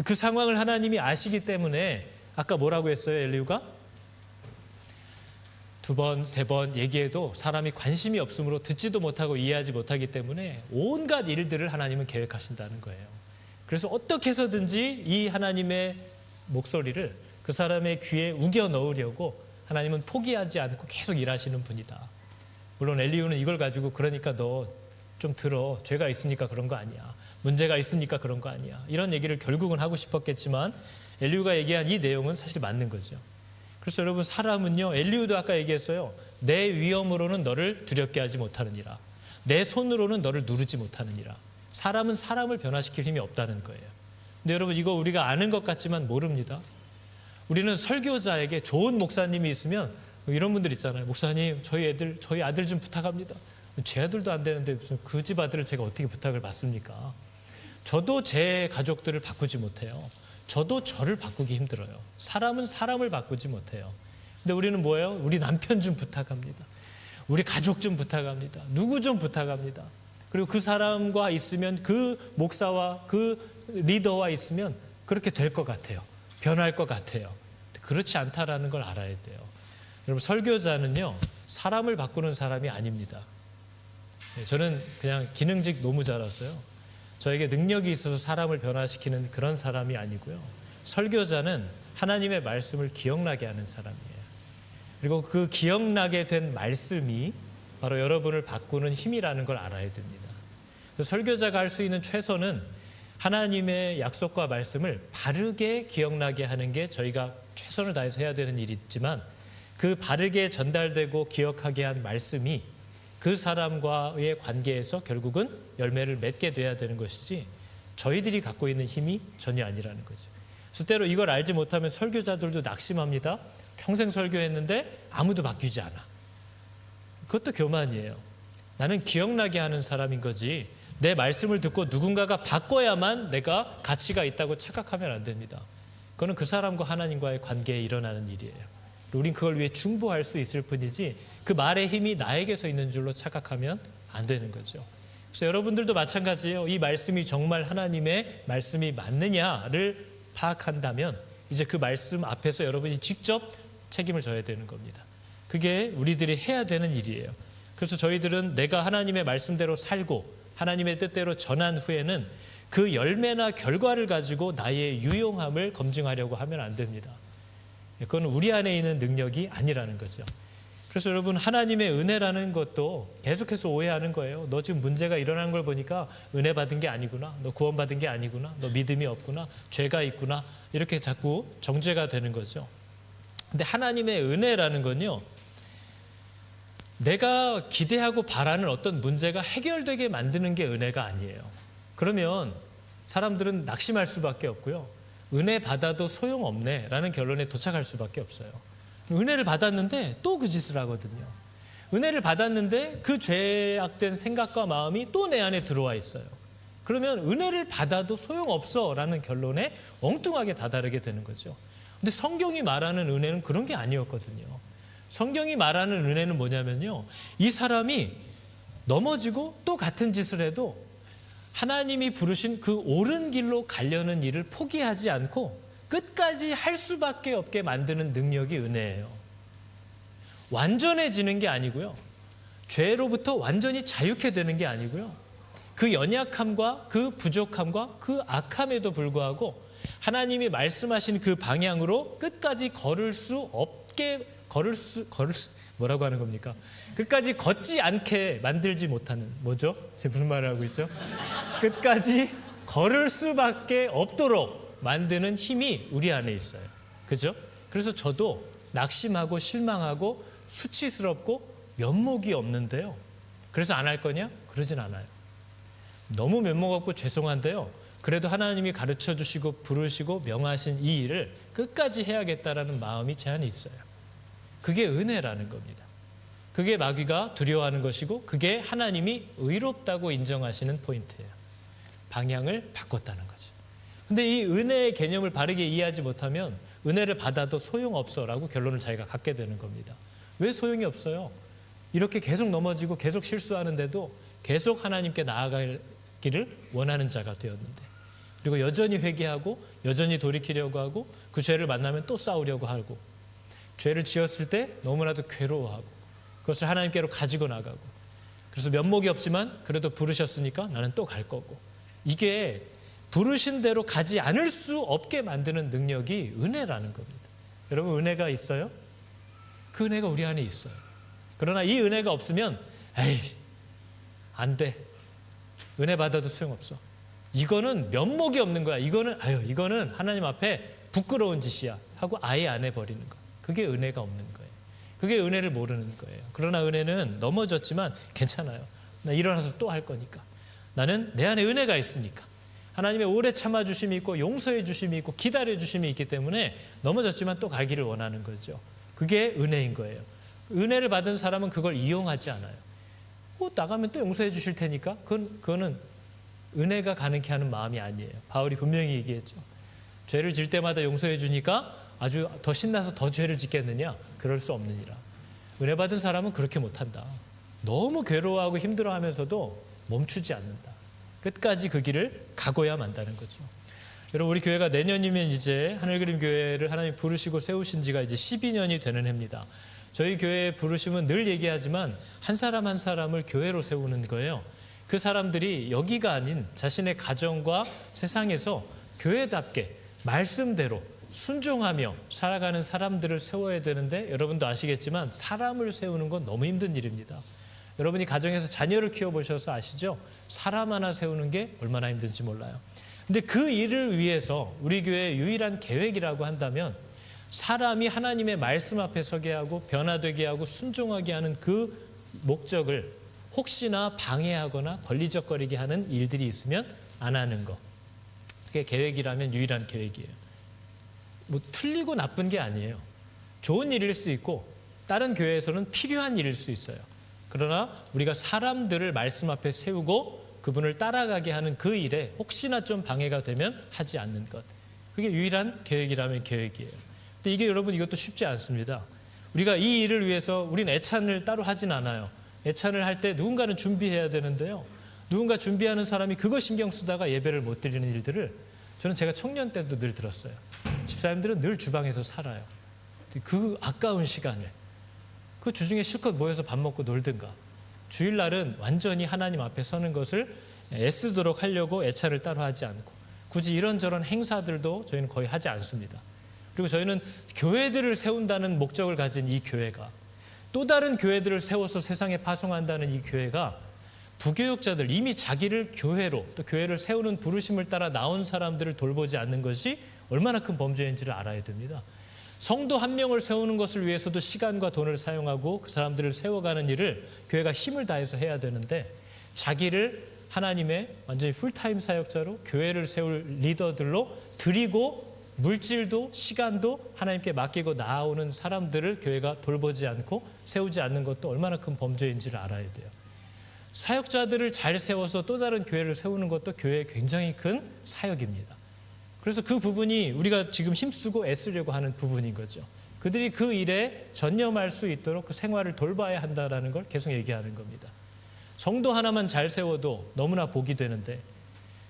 그 상황을 하나님이 아시기 때문에 아까 뭐라고 했어요, 엘리후가? 2번, 3번 얘기해도 사람이 관심이 없으므로 듣지도 못하고 이해하지 못하기 때문에 온갖 일들을 하나님은 계획하신다는 거예요. 그래서 어떻게 해서든지 이 하나님의 목소리를 그 사람의 귀에 우겨 넣으려고 하나님은 포기하지 않고 계속 일하시는 분이다. 물론 엘리후는 이걸 가지고 그러니까 너 좀 들어. 죄가 있으니까 그런 거 아니야. 문제가 있으니까 그런 거 아니야. 이런 얘기를 결국은 하고 싶었겠지만 엘리후가 얘기한 이 내용은 사실 맞는 거죠. 그래서 여러분 사람은요, 엘리후도 아까 얘기했어요. 내 위엄으로는 너를 두렵게 하지 못하느니라. 내 손으로는 너를 누르지 못하느니라. 사람은 사람을 변화시킬 힘이 없다는 거예요. 근데 여러분 이거 우리가 아는 것 같지만 모릅니다. 우리는 설교자에게 좋은 목사님이 있으면 이런 분들 있잖아요. 목사님 저희 아들 좀 부탁합니다. 제 아들도 안 되는데 무슨 그 집 아들을 제가 어떻게 부탁을 받습니까? 저도 제 가족들을 바꾸지 못해요. 저도 저를 바꾸기 힘들어요. 사람은 사람을 바꾸지 못해요. 근데 우리는 뭐예요? 우리 남편 좀 부탁합니다. 우리 가족 좀 부탁합니다. 누구 좀 부탁합니다. 그리고 그 사람과 있으면 그 목사와 그 리더와 있으면 그렇게 될 것 같아요. 변할 것 같아요. 그렇지 않다라는 걸 알아야 돼요. 여러분 설교자는요, 사람을 바꾸는 사람이 아닙니다. 저는 그냥 기능직 노무자라서요. 저에게 능력이 있어서 사람을 변화시키는 그런 사람이 아니고요. 설교자는 하나님의 말씀을 기억나게 하는 사람이에요. 그리고 그 기억나게 된 말씀이 바로 여러분을 바꾸는 힘이라는 걸 알아야 됩니다. 설교자가 할 수 있는 최선은 하나님의 약속과 말씀을 바르게 기억나게 하는 게 저희가 최선을 다해서 해야 되는 일이지만 그 바르게 전달되고 기억하게 한 말씀이 그 사람과의 관계에서 결국은 열매를 맺게 돼야 되는 것이지 저희들이 갖고 있는 힘이 전혀 아니라는 거죠. 그래서 때로 이걸 알지 못하면 설교자들도 낙심합니다. 평생 설교했는데 아무도 바뀌지 않아. 그것도 교만이에요. 나는 기억나게 하는 사람인 거지 내 말씀을 듣고 누군가가 바꿔야만 내가 가치가 있다고 착각하면 안 됩니다. 그거는 그 사람과 하나님과의 관계에 일어나는 일이에요. 우린 그걸 위해 중보할 수 있을 뿐이지 그 말의 힘이 나에게서 있는 줄로 착각하면 안 되는 거죠. 그래서 여러분들도 마찬가지예요. 이 말씀이 정말 하나님의 말씀이 맞느냐를 파악한다면 이제 그 말씀 앞에서 여러분이 직접 책임을 져야 되는 겁니다. 그게 우리들이 해야 되는 일이에요. 그래서 저희들은 내가 하나님의 말씀대로 살고 하나님의 뜻대로 전한 후에는 그 열매나 결과를 가지고 나의 유용함을 검증하려고 하면 안 됩니다. 그건 우리 안에 있는 능력이 아니라는 거죠. 그래서 여러분 하나님의 은혜라는 것도 계속해서 오해하는 거예요. 너 지금 문제가 일어나는 걸 보니까 은혜 받은 게 아니구나. 너 구원받은 게 아니구나. 너 믿음이 없구나. 죄가 있구나. 이렇게 자꾸 정죄가 되는 거죠. 근데 하나님의 은혜라는 건요, 내가 기대하고 바라는 어떤 문제가 해결되게 만드는 게 은혜가 아니에요. 그러면 사람들은 낙심할 수밖에 없고요. 은혜 받아도 소용없네 라는 결론에 도착할 수밖에 없어요. 은혜를 받았는데 또 그 짓을 하거든요. 은혜를 받았는데 그 죄악된 생각과 마음이 또 내 안에 들어와 있어요. 그러면 은혜를 받아도 소용없어 라는 결론에 엉뚱하게 다다르게 되는 거죠. 근데 성경이 말하는 은혜는 그런 게 아니었거든요. 성경이 말하는 은혜는 뭐냐면요, 이 사람이 넘어지고 또 같은 짓을 해도 하나님이 부르신 그 옳은 길로 가려는 일을 포기하지 않고 끝까지 할 수밖에 없게 만드는 능력이 은혜예요. 완전해지는 게 아니고요. 죄로부터 완전히 자유케 되는 게 아니고요. 그 연약함과 그 부족함과 그 악함에도 불구하고 하나님이 말씀하신 그 방향으로 끝까지 걸을 수 없게 뭐라고 하는 겁니까? 끝까지 걷지 않게 만들지 못하는, 뭐죠? 제가 무슨 말을 하고 있죠? 끝까지 걸을 수밖에 없도록 만드는 힘이 우리 안에 있어요. 그죠? 그래서 저도 낙심하고 실망하고 수치스럽고 면목이 없는데요. 그래서 안 할 거냐? 그러진 않아요. 너무 면목 없고 죄송한데요. 그래도 하나님이 가르쳐 주시고 부르시고 명하신 이 일을 끝까지 해야겠다라는 마음이 제 안에 있어요. 그게 은혜라는 겁니다. 그게 마귀가 두려워하는 것이고 그게 하나님이 의롭다고 인정하시는 포인트예요. 방향을 바꿨다는 거죠. 근데 이 은혜의 개념을 바르게 이해하지 못하면 은혜를 받아도 소용없어라고 결론을 자기가 갖게 되는 겁니다. 왜 소용이 없어요? 이렇게 계속 넘어지고 계속 실수하는데도 계속 하나님께 나아가기를 원하는 자가 되었는데, 그리고 여전히 회개하고 여전히 돌이키려고 하고 그 죄를 만나면 또 싸우려고 하고, 죄를 지었을 때 너무나도 괴로워하고 그것을 하나님께로 가지고 나가고, 그래서 면목이 없지만 그래도 부르셨으니까 나는 또 갈 거고, 이게 부르신 대로 가지 않을 수 없게 만드는 능력이 은혜라는 겁니다. 여러분, 은혜가 있어요? 그 은혜가 우리 안에 있어요. 그러나 이 은혜가 없으면 에이, 안 돼. 은혜 받아도 소용없어. 이거는 면목이 없는 거야. 이거는 하나님 앞에 부끄러운 짓이야 하고 아예 안 해버리는 거. 그게 은혜가 없는 거예요. 그게 은혜를 모르는 거예요. 그러나 은혜는 넘어졌지만 괜찮아요. 나 일어나서 또 할 거니까. 나는 내 안에 은혜가 있으니까. 하나님의 오래 참아주심이 있고 용서해 주심이 있고 기다려 주심이 있기 때문에 넘어졌지만 또 가기를 원하는 거죠. 그게 은혜인 거예요. 은혜를 받은 사람은 그걸 이용하지 않아요. 나가면 또 용서해 주실 테니까 그거는 은혜가 가능케 하는 마음이 아니에요. 바울이 분명히 얘기했죠. 죄를 질 때마다 용서해 주니까 아주 더 신나서 더 죄를 짓겠느냐? 그럴 수 없느니라. 은혜 받은 사람은 그렇게 못한다. 너무 괴로워하고 힘들어하면서도 멈추지 않는다. 끝까지 그 길을 가고야 만다는 거죠. 여러분, 우리 교회가 내년이면 이제 하늘그림 교회를 하나님 부르시고 세우신 지가 이제 12년이 되는 해입니다. 저희 교회에 부르심은 늘 얘기하지만 한 사람 한 사람을 교회로 세우는 거예요. 그 사람들이 여기가 아닌 자신의 가정과 세상에서 교회답게 말씀대로 순종하며 살아가는 사람들을 세워야 되는데, 여러분도 아시겠지만 사람을 세우는 건 너무 힘든 일입니다. 여러분이 가정에서 자녀를 키워보셔서 아시죠? 사람 하나 세우는 게 얼마나 힘든지 몰라요. 근데 그 일을 위해서 우리 교회의 유일한 계획이라고 한다면, 사람이 하나님의 말씀 앞에 서게 하고 변화되게 하고 순종하게 하는 그 목적을 혹시나 방해하거나 걸리적거리게 하는 일들이 있으면 안 하는 거. 그게 계획이라면 유일한 계획이에요. 뭐 틀리고 나쁜 게 아니에요. 좋은 일일 수 있고 다른 교회에서는 필요한 일일 수 있어요. 그러나 우리가 사람들을 말씀 앞에 세우고 그분을 따라가게 하는 그 일에 혹시나 좀 방해가 되면 하지 않는 것. 그게 유일한 계획이라면 계획이에요. 근데 이게 여러분, 이것도 쉽지 않습니다. 우리가 이 일을 위해서 우린 애찬을 따로 하진 않아요. 애찬을 할 때 누군가는 준비해야 되는데요. 누군가 준비하는 사람이 그거 신경 쓰다가 예배를 못 드리는 일들을 저는 제가 청년 때도 늘 들었어요. 집사님들은 늘 주방에서 살아요. 그 아까운 시간을 그 주중에 실컷 모여서 밥 먹고 놀든가, 주일날은 완전히 하나님 앞에 서는 것을 애쓰도록 하려고 애찬을 따로 하지 않고, 굳이 이런저런 행사들도 저희는 거의 하지 않습니다. 그리고 저희는 교회들을 세운다는 목적을 가진 이 교회가, 또 다른 교회들을 세워서 세상에 파송한다는 이 교회가, 부교육자들, 이미 자기를 교회로, 또 교회를 세우는 부르심을 따라 나온 사람들을 돌보지 않는 것이 얼마나 큰 범죄인지를 알아야 됩니다. 성도 한 명을 세우는 것을 위해서도 시간과 돈을 사용하고 그 사람들을 세워가는 일을 교회가 힘을 다해서 해야 되는데, 자기를 하나님의 완전히 풀타임 사역자로 교회를 세울 리더들로 드리고 물질도 시간도 하나님께 맡기고 나아오는 사람들을 교회가 돌보지 않고 세우지 않는 것도 얼마나 큰 범죄인지를 알아야 돼요. 사역자들을 잘 세워서 또 다른 교회를 세우는 것도 교회의 굉장히 큰 사역입니다. 그래서 그 부분이 우리가 지금 힘쓰고 애쓰려고 하는 부분인 거죠. 그들이 그 일에 전념할 수 있도록 그 생활을 돌봐야 한다는 걸 계속 얘기하는 겁니다. 성도 하나만 잘 세워도 너무나 복이 되는데,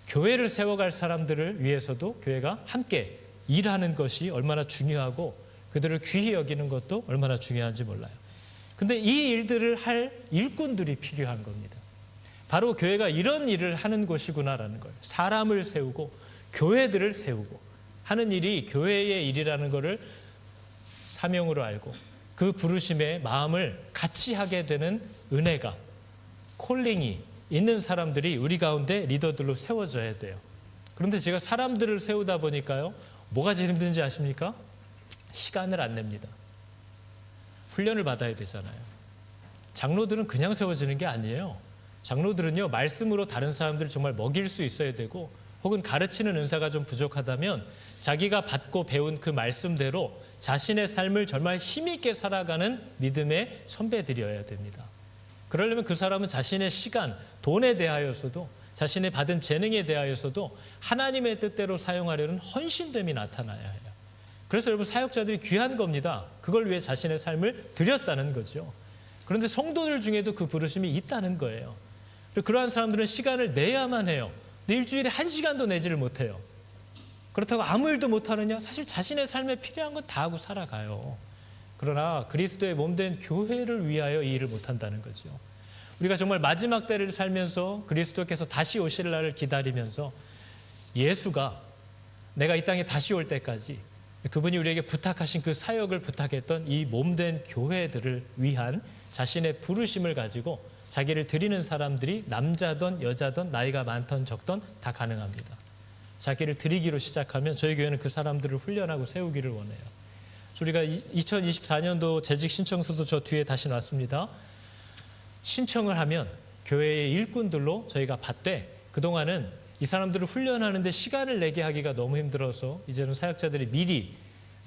교회를 세워갈 사람들을 위해서도 교회가 함께 일하는 것이 얼마나 중요하고 그들을 귀히 여기는 것도 얼마나 중요한지 몰라요. 근데 이 일들을 할 일꾼들이 필요한 겁니다. 바로 교회가 이런 일을 하는 곳이구나라는 걸, 사람을 세우고 교회들을 세우고 하는 일이 교회의 일이라는 것을 사명으로 알고, 그 부르심에 마음을 같이 하게 되는 은혜가, 콜링이 있는 사람들이 우리 가운데 리더들로 세워져야 돼요. 그런데 제가 사람들을 세우다 보니까요, 뭐가 제일 힘든지 아십니까? 시간을 안 냅니다. 훈련을 받아야 되잖아요. 장로들은 그냥 세워지는 게 아니에요. 장로들은요, 말씀으로 다른 사람들을 정말 먹일 수 있어야 되고, 혹은 가르치는 은사가 좀 부족하다면 자기가 받고 배운 그 말씀대로 자신의 삶을 정말 힘있게 살아가는 믿음의 선배들이어야 됩니다. 그러려면 그 사람은 자신의 시간, 돈에 대하여서도, 자신의 받은 재능에 대하여서도 하나님의 뜻대로 사용하려는 헌신됨이 나타나야 해요. 그래서 여러분, 사역자들이 귀한 겁니다. 그걸 위해 자신의 삶을 드렸다는 거죠. 그런데 성도들 중에도 그 부르심이 있다는 거예요. 그러한 사람들은 시간을 내야만 해요. 근데 일주일에 1시간도 내지를 못해요. 그렇다고 아무 일도 못하느냐? 사실 자신의 삶에 필요한 건 다 하고 살아가요. 그러나 그리스도의 몸된 교회를 위하여 이 일을 못한다는 거죠. 우리가 정말 마지막 때를 살면서 그리스도께서 다시 오실 날을 기다리면서 예수가 내가 이 땅에 다시 올 때까지 그분이 우리에게 부탁하신 그 사역을 부탁했던 이 몸된 교회들을 위한 자신의 부르심을 가지고 자기를 드리는 사람들이 남자든 여자든 나이가 많든 적든 다 가능합니다. 자기를 드리기로 시작하면 저희 교회는 그 사람들을 훈련하고 세우기를 원해요. 우리가 2024년도 재직 신청서도 저 뒤에 다시 놨습니다. 신청을 하면 교회의 일꾼들로 저희가 받되, 그동안은 이 사람들을 훈련하는데 시간을 내게 하기가 너무 힘들어서 이제는 사역자들이 미리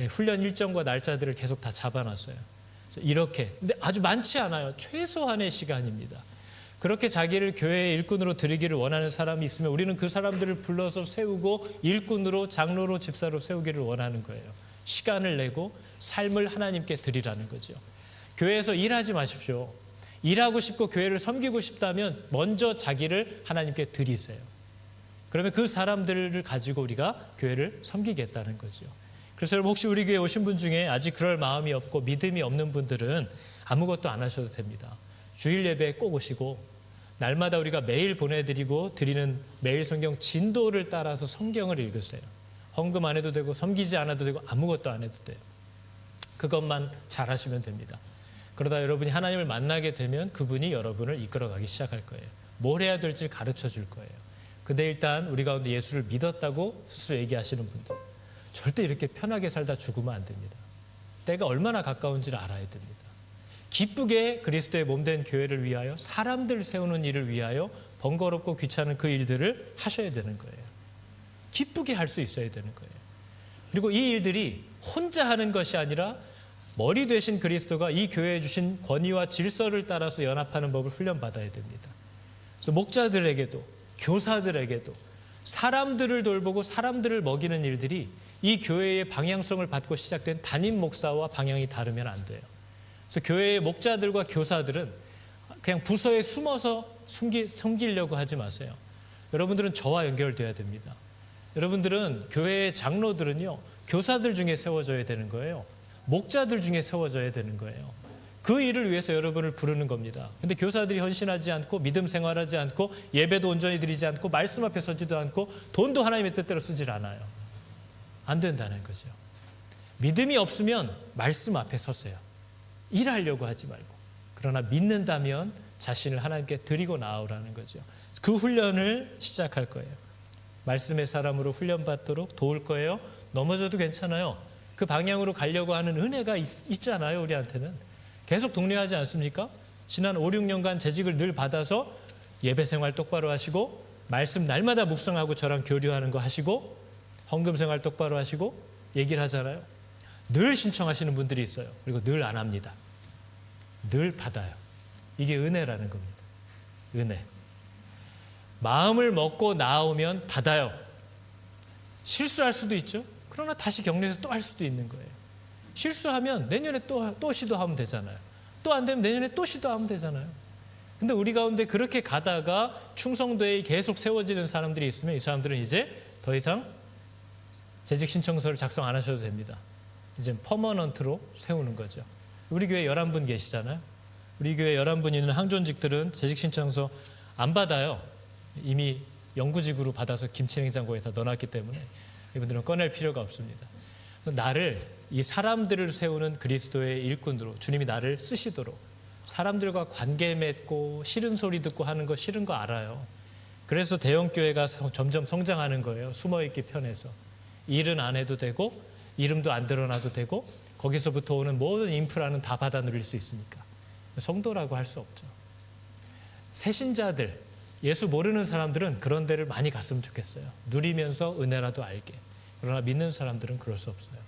훈련 일정과 날짜들을 계속 다 잡아놨어요. 이렇게, 근데 아주 많지 않아요. 최소한의 시간입니다. 그렇게 자기를 교회의 일꾼으로 드리기를 원하는 사람이 있으면 우리는 그 사람들을 불러서 세우고 일꾼으로, 장로로, 집사로 세우기를 원하는 거예요. 시간을 내고 삶을 하나님께 드리라는 거죠. 교회에서 일하지 마십시오. 일하고 싶고 교회를 섬기고 싶다면 먼저 자기를 하나님께 드리세요. 그러면 그 사람들을 가지고 우리가 교회를 섬기겠다는 거죠. 그래서 여러분, 혹시 우리 교회에 오신 분 중에 아직 그럴 마음이 없고 믿음이 없는 분들은 아무것도 안 하셔도 됩니다. 주일 예배에 꼭 오시고, 날마다 우리가 매일 보내드리고 드리는 매일 성경 진도를 따라서 성경을 읽으세요. 헌금 안 해도 되고 섬기지 않아도 되고 아무것도 안 해도 돼요. 그것만 잘하시면 됩니다. 그러다 여러분이 하나님을 만나게 되면 그분이 여러분을 이끌어가기 시작할 거예요. 뭘 해야 될지 가르쳐 줄 거예요. 근데 일단 우리 가운데 예수를 믿었다고 스스로 얘기하시는 분들, 절대 이렇게 편하게 살다 죽으면 안 됩니다. 때가 얼마나 가까운지를 알아야 됩니다. 기쁘게 그리스도의 몸된 교회를 위하여, 사람들 세우는 일을 위하여 번거롭고 귀찮은 그 일들을 하셔야 되는 거예요. 기쁘게 할 수 있어야 되는 거예요. 그리고 이 일들이 혼자 하는 것이 아니라 머리 되신 그리스도가 이 교회에 주신 권위와 질서를 따라서 연합하는 법을 훈련받아야 됩니다. 그래서 목자들에게도 교사들에게도 사람들을 돌보고 사람들을 먹이는 일들이 이 교회의 방향성을 받고 시작된 담임 목사와 방향이 다르면 안 돼요. 그래서 교회의 목자들과 교사들은 그냥 부서에 숨어서 섬기려고 하지 마세요. 여러분들은 저와 연결돼야 됩니다. 여러분들은 교회의 장로들은요, 교사들 중에 세워져야 되는 거예요. 목자들 중에 세워져야 되는 거예요. 그 일을 위해서 여러분을 부르는 겁니다. 근데 교사들이 헌신하지 않고 믿음 생활하지 않고 예배도 온전히 드리지 않고 말씀 앞에 서지도 않고 돈도 하나님의 뜻대로 쓰질 않아요. 안 된다는 거죠. 믿음이 없으면 말씀 앞에 섰어요. 일하려고 하지 말고. 그러나 믿는다면 자신을 하나님께 드리고 나오라는 거죠. 그 훈련을 시작할 거예요. 말씀의 사람으로 훈련받도록 도울 거예요. 넘어져도 괜찮아요. 그 방향으로 가려고 하는 은혜가 있잖아요. 우리한테는. 계속 독려하지 않습니까? 지난 5, 6년간 재직을 늘 받아서 예배 생활 똑바로 하시고, 말씀 날마다 묵상하고 저랑 교류하는 거 하시고, 헌금 생활 똑바로 하시고 얘기를 하잖아요. 늘 신청하시는 분들이 있어요. 그리고 늘 안 합니다. 늘 받아요. 이게 은혜라는 겁니다. 은혜. 마음을 먹고 나오면 받아요. 실수할 수도 있죠. 그러나 다시 격려해서 또 할 수도 있는 거예요. 실수하면 내년에 또 시도하면 되잖아요. 또 안 되면 내년에 또 시도하면 되잖아요. 근데 우리 가운데 그렇게 가다가 충성도에 계속 세워지는 사람들이 있으면 이 사람들은 이제 더 이상 재직 신청서를 작성 안 하셔도 됩니다. 이제 퍼머넌트로 세우는 거죠. 우리 교회 11분 계시잖아요. 우리 교회 11분 있는 항존직들은 재직 신청서 안 받아요. 이미 영구직으로 받아서 김치냉장고에 다 넣어놨기 때문에 이분들은 꺼낼 필요가 없습니다. 나를 이 사람들을 세우는 그리스도의 일꾼으로 주님이 나를 쓰시도록 사람들과 관계 맺고 싫은 소리 듣고 하는 거 싫은 거 알아요. 그래서 대형교회가 점점 성장하는 거예요. 숨어있기 편해서. 일은 안 해도 되고 이름도 안 드러나도 되고 거기서부터 오는 모든 인프라는 다 받아 누릴 수 있으니까. 성도라고 할 수 없죠. 새신자들, 예수 모르는 사람들은 그런 데를 많이 갔으면 좋겠어요. 누리면서 은혜라도 알게. 그러나 믿는 사람들은 그럴 수 없어요.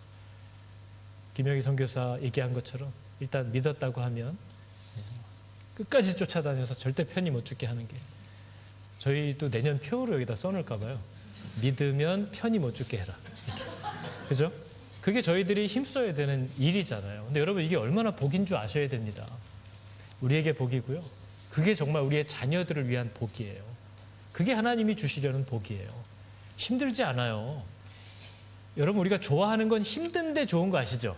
김영희 선교사 얘기한 것처럼 일단 믿었다고 하면 끝까지 쫓아다녀서 절대 편히 못 죽게 하는 게, 저희도 내년 표로 여기다 써놓을까 봐요. 믿으면 편히 못 죽게 해라. 이렇게. 그죠? 그게 저희들이 힘써야 되는 일이잖아요. 근데 여러분, 이게 얼마나 복인 줄 아셔야 됩니다. 우리에게 복이고요. 그게 정말 우리의 자녀들을 위한 복이에요. 그게 하나님이 주시려는 복이에요. 힘들지 않아요. 여러분, 우리가 좋아하는 건 힘든데 좋은 거 아시죠?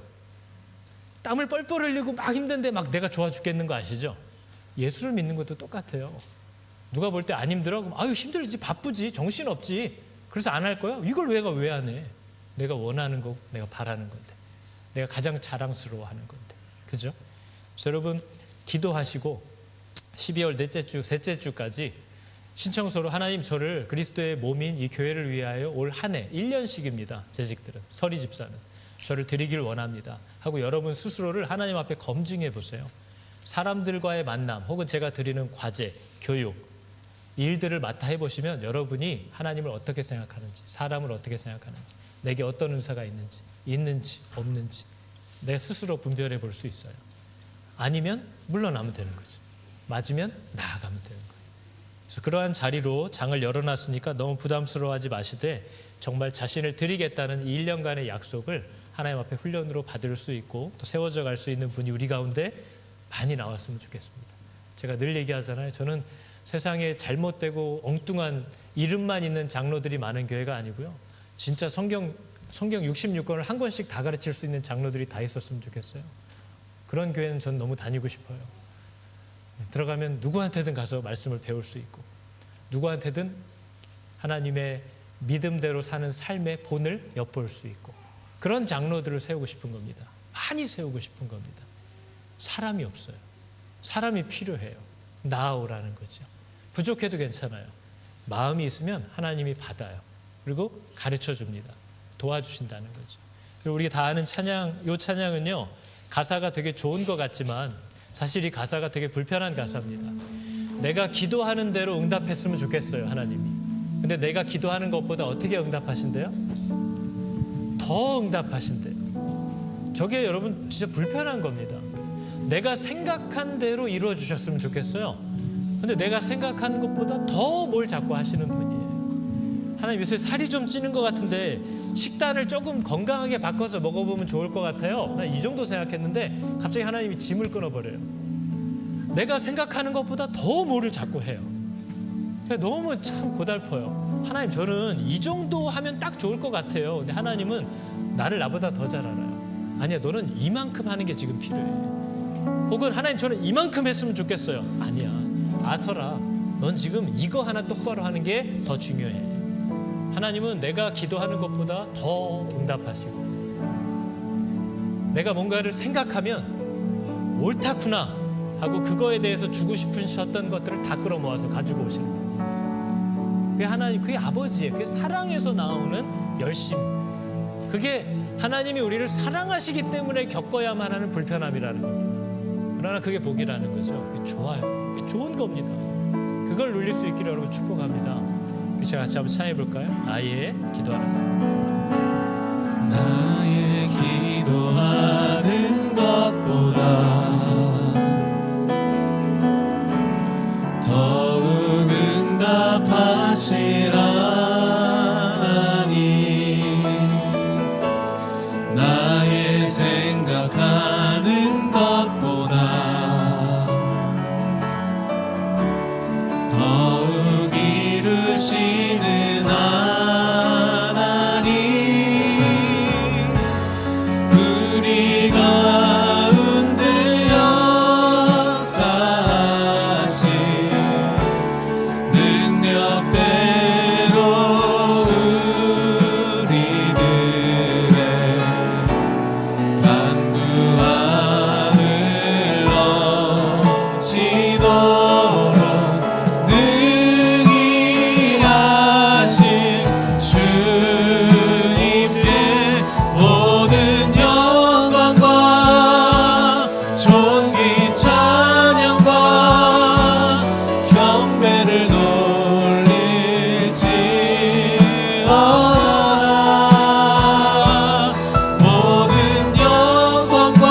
땀을 뻘뻘 흘리고 막 힘든데 막 내가 좋아 죽겠는 거 아시죠? 예수를 믿는 것도 똑같아요. 누가 볼 때 안 힘들어? 그럼 아유 힘들지, 바쁘지, 정신없지, 그래서 안 할 거야? 이걸 왜 안 해? 내가 원하는 거, 내가 바라는 건데, 내가 가장 자랑스러워하는 건데. 그죠? 그래서 여러분, 기도하시고 12월 셋째 주까지 신청서로 하나님, 저를 그리스도의 몸인 이 교회를 위하여 올 한 해 1년씩입니다. 재직들은, 서리 집사는 저를 드리길 원합니다 하고 여러분 스스로를 하나님 앞에 검증해 보세요. 사람들과의 만남 혹은 제가 드리는 과제, 교육, 일들을 맡아 해보시면 여러분이 하나님을 어떻게 생각하는지, 사람을 어떻게 생각하는지, 내게 어떤 은사가 있는지 없는지 내 스스로 분별해 볼 수 있어요. 아니면 물러나면 되는 거죠. 맞으면 나아가면 되는 거예요. 그래서 그러한 자리로 장을 열어놨으니까 너무 부담스러워하지 마시되 정말 자신을 드리겠다는 이 1년간의 약속을 하나님 앞에 훈련으로 받을 수 있고 또 세워져 갈 수 있는 분이 우리 가운데 많이 나왔으면 좋겠습니다. 제가 늘 얘기하잖아요. 저는 세상에 잘못되고 엉뚱한 이름만 있는 장로들이 많은 교회가 아니고요. 진짜 성경 66권을 한 권씩 다 가르칠 수 있는 장로들이 다 있었으면 좋겠어요. 그런 교회는 전 너무 다니고 싶어요. 들어가면 누구한테든 가서 말씀을 배울 수 있고 누구한테든 하나님의 믿음대로 사는 삶의 본을 엿볼 수 있고 그런 장로들을 세우고 싶은 겁니다. 많이 세우고 싶은 겁니다. 사람이 없어요. 사람이 필요해요. 나아오라는 거죠. 부족해도 괜찮아요. 마음이 있으면 하나님이 받아요. 그리고 가르쳐 줍니다. 도와주신다는 거죠. 그리고 우리가 다 아는 찬양, 이 찬양은요, 가사가 되게 좋은 것 같지만 사실 이 가사가 되게 불편한 가사입니다. 내가 기도하는 대로 응답했으면 좋겠어요, 하나님이. 근데 내가 기도하는 것보다 어떻게 응답하신대요? 더 응답하신대요. 저게 여러분 진짜 불편한 겁니다. 내가 생각한 대로 이루어 주셨으면 좋겠어요. 근데 내가 생각한 것보다 더 뭘 자꾸 하시는 분이에요. 하나님, 요새 살이 좀 찌는 것 같은데 식단을 조금 건강하게 바꿔서 먹어보면 좋을 것 같아요. 난 이 정도 생각했는데 갑자기 하나님이 짐을 끊어버려요. 내가 생각하는 것보다 더 뭐를 자꾸 해요. 너무 참 고달퍼요. 하나님, 저는 이 정도 하면 딱 좋을 것 같아요. 근데 하나님은 나를 나보다 더 잘 알아요. 아니야, 너는 이만큼 하는 게 지금 필요해. 혹은 하나님, 저는 이만큼 했으면 좋겠어요. 아니야, 아서라, 넌 지금 이거 하나 똑바로 하는 게 더 중요해. 하나님은 내가 기도하는 것보다 더 응답하시고 내가 뭔가를 생각하면 옳다구나 하고 그거에 대해서 주고 싶으셨던 것들을 다 끌어모아서 가지고 오시는 분. 그게 하나님, 그게 아버지예요. 그게 사랑에서 나오는 열심. 그게 하나님이 우리를 사랑하시기 때문에 겪어야만 하는 불편함이라는 겁니다. 그러나 그게 복이라는 거죠. 그게 좋아요. 그게 좋은 겁니다. 그걸 누릴 수 있기를 여러분 축복합니다. 제가 같이 한번 찬양해 볼까요? 나의 기도하는 것. 나의 기도하는 것보다 더욱 응답하시라 하나님. 나의 생각하는 것보다 더욱 이루시는 하나님. 우리 가운데 역사하신 능력대 넘치도록 능히 하신 주님께 모든 영광과 존귀 찬양과 경배를 돌릴지어다. 모든 영광과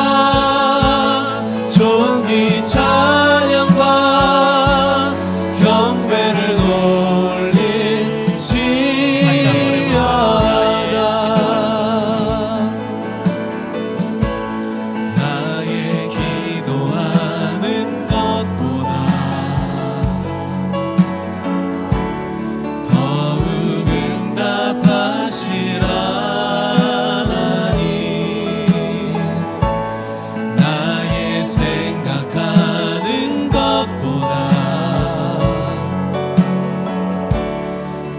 존귀 찬양과 경배를 돌릴지어다. 나의 기도하는 것보다 더욱 응답하시라 하나님. 나의 생각하는 것보다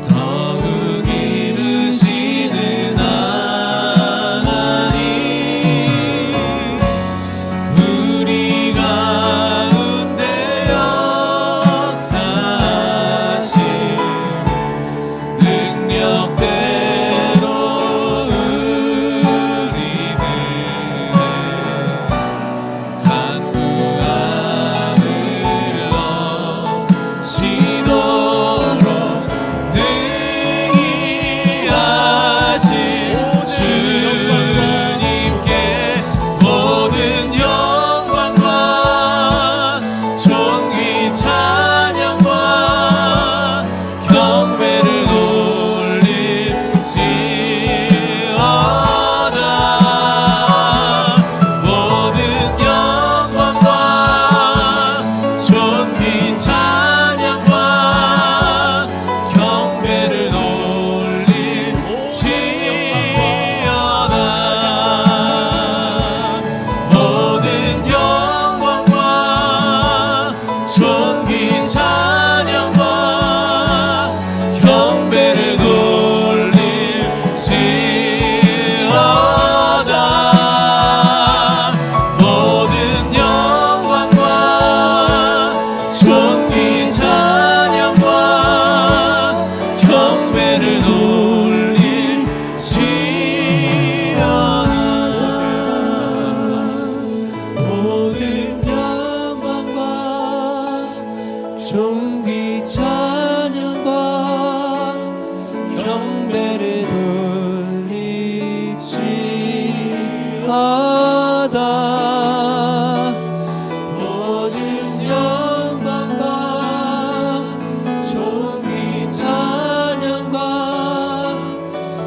더욱 이르시는 하나님. 우리 가운데 역사하신 능력대로 우리들의 간구함을 넘치도록 능히 하신 주님께 모든 영광과 존귀 찬양과 경배를 돌릴지어다. 모든 영광과 존귀 찬양과 경배를 돌릴지어다. 모든 영광과 존귀 찬양과 경배를 돌릴지어다. 모든 영광과 존귀 찬양과 경배를 돌릴지어다. 모든 영광과 존귀 찬양과 경배를 돌릴지어다. 모든 영광과 존귀 찬양과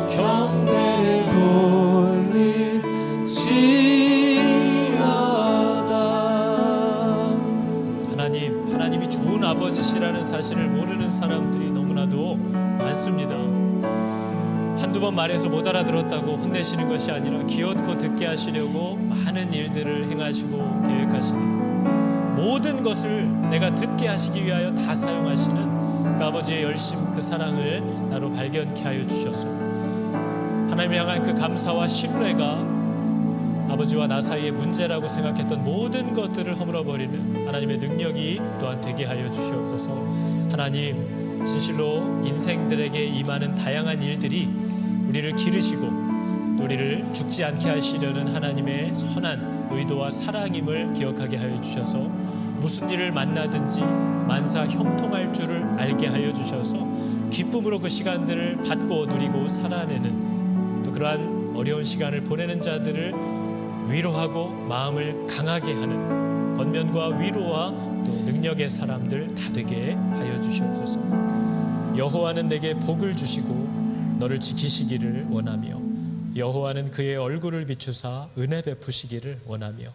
경배를 돌릴지어다. 하나님이 좋은 아버지시라는 사실을 모르는 사람들이 너무나도 많습니다. 한두 번 말해서 못 알아들었다고 혼내시는 것이 아니라 기어코 듣게 하시려고 많은 일들을 행하시고 계획하시는 모든 것을 내가 듣게 하시기 위하여 다 사용하시는 그 아버지의 열심, 그 사랑을 나로 발견케 하여 주셔서 하나님을 향한 그 감사와 신뢰가 아버지와 나 사이의 문제라고 생각했던 모든 것들을 허물어버리는 하나님의 능력이 또한 되게 하여 주시옵소서. 하나님, 진실로 인생들에게 임하는 다양한 일들이 우리를 기르시고 또 우리를 죽지 않게 하시려는 하나님의 선한 의도와 사랑임을 기억하게 하여 주셔서 무슨 일을 만나든지 만사 형통할 줄을 알게 하여 주셔서 기쁨으로 그 시간들을 받고 누리고 살아내는 또 그러한 어려운 시간을 보내는 자들을 위로하고 마음을 강하게 하는 권면과 위로와 또 능력의 사람들 다 되게 하여 주시옵소서. 여호와는 내게 복을 주시고 너를 지키시기를 원하며 여호와는 그의 얼굴을 비추사 은혜 베푸시기를 원하며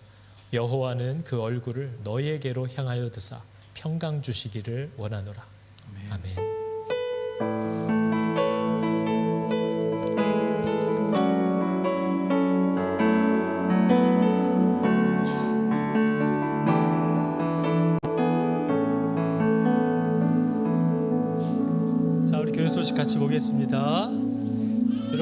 여호와는 그 얼굴을 너희에게로 향하여 드사 평강 주시기를 원하노라. 아멘. 자, 우리 교회 소식 같이 보겠습니다.